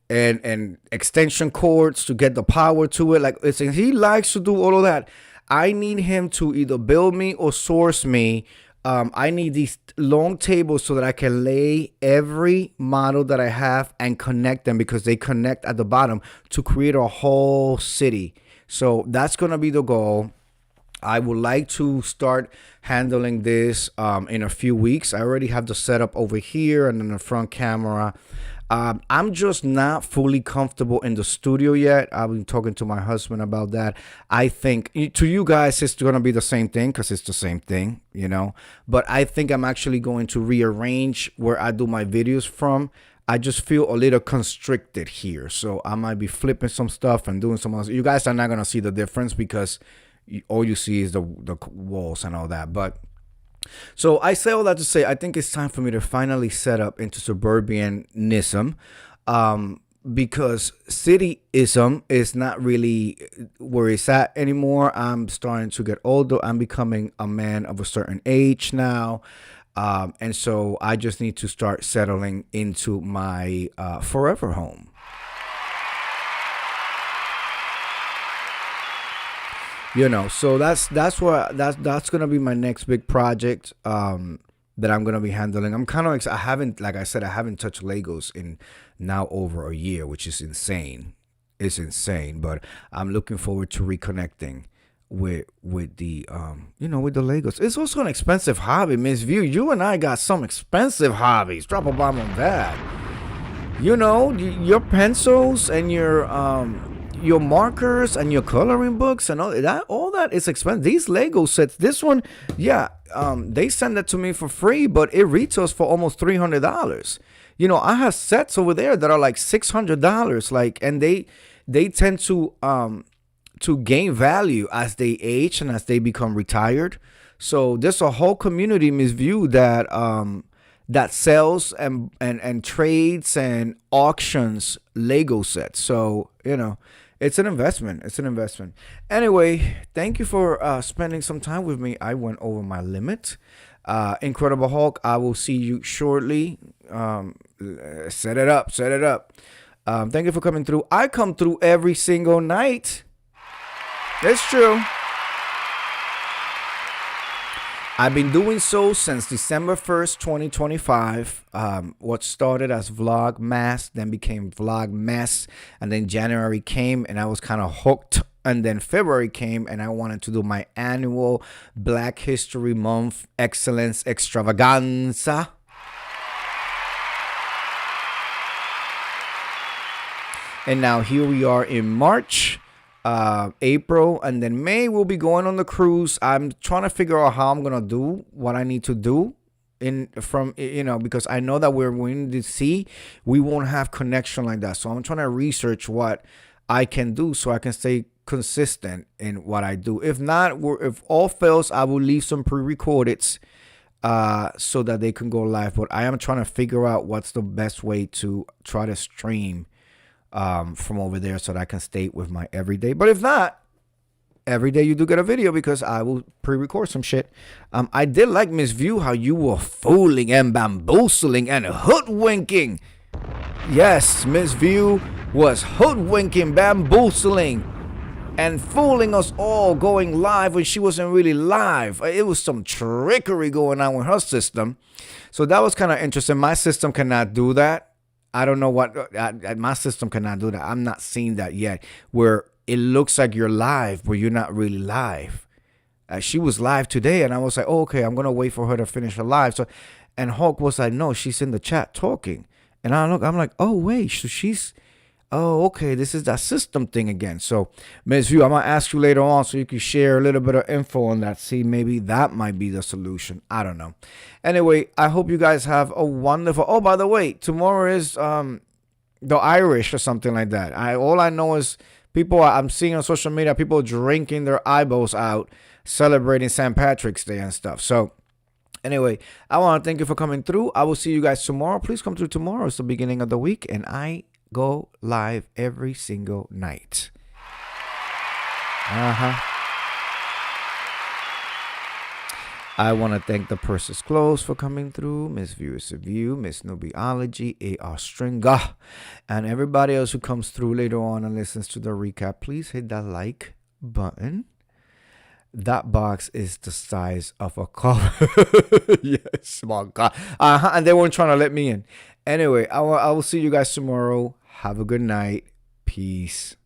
B: and extension cords to get the power to it. Like he likes to do all of that. I need him to either build me or source me. I need these long tables so that I can lay every model that I have and connect them, because they connect at the bottom to create a whole city. So that's going to be the goal. I would like to start handling this in a few weeks. I already have the setup over here and then the front camera. I'm just not fully comfortable in the studio yet. I've been talking to my husband about that. I think to you guys, it's going to be the same thing because it's the same thing, you know. But I think I'm actually going to rearrange where I do my videos from. I just feel a little constricted here. So I might be flipping some stuff and doing some else. You guys are not going to see the difference because all you see is the walls and all that. But so I say all that to say, I think it's time for me to finally set up into suburbanism, because cityism is not really where it's at anymore. I'm starting to get older. I'm becoming a man of a certain age now. And so I just need to start settling into my forever home. You know, so that's gonna be my next big project that I'm gonna be handling. I'm kind of I haven't touched Legos in now over a year, which is insane. It's insane, but I'm looking forward to reconnecting with the with the Legos. It's also an expensive hobby, Miss View. You and I got some expensive hobbies. Drop a bomb on that. You know, your pencils and your markers and your coloring books and all that is expensive. These Lego sets, this one, they send it to me for free, but it retails for almost $300. You know, I have sets over there that are like $600, like, and they tend to gain value as they age and as they become retired. So there's a whole community, Miss View, that sells and trades and auctions Lego sets. So, you know, it's an investment. It's an investment. Anyway, thank you for spending some time with me. I went over my limit. Incredible Hulk, I will see you shortly. Set it up. Thank you for coming through. I come through every single night. It's true. I've been doing so since December 1st, 2025. What started as Vlogmas, then became Vlogmas, and then January came and I was kind of hooked. And then February came and I wanted to do my annual Black History Month Excellence Extravaganza. And now here we are in March. April, and then May we'll be going on the cruise. I'm trying to figure out how I'm gonna do what I need to do because I know that we're going to see we won't have connection like that. So I'm trying to research what I can do so I can stay consistent in what I do. If not, if all fails, I will leave some pre-recordeds so that they can go live. But I am trying to figure out what's the best way to try to stream from over there so that I can stay with my everyday. But if not, every day you do get a video because I will pre-record some shit. I did like, Miss View, how you were fooling and bamboozling and hoodwinking. Yes, Miss View, was hoodwinking, bamboozling, and fooling us all going live when she wasn't really live. It was some trickery going on with her system. So that was kind of interesting. My system cannot do that. I don't know what my system cannot do that. I'm not seeing that yet, where it looks like you're live, but you're not really live. She was live today, and I was like, oh, okay, I'm gonna wait for her to finish her live. So, and Hulk was like, no, she's in the chat talking, and I'm like, oh wait, so she's. Oh, okay. This is that system thing again. So, Ms. View, I'm going to ask you later on so you can share a little bit of info on that. See, maybe that might be the solution. I don't know. Anyway, I hope you guys have a wonderful... Oh, by the way, tomorrow is the Irish or something like that. All I know is people, I'm seeing on social media, people drinking their eyeballs out, celebrating St. Patrick's Day and stuff. So, anyway, I want to thank you for coming through. I will see you guys tomorrow. Please come through tomorrow. It's the beginning of the week, and I go live every single night. I want to thank the Purses Close for coming through, Miss Viewers of View, Miss Nubiology, AR Stringer, and everybody else who comes through later on and listens to the recap. Please hit that like button. That box is the size of a car. Yes, my God. And they weren't trying to let me in. Anyway, I will see you guys tomorrow. Have a good night. Peace.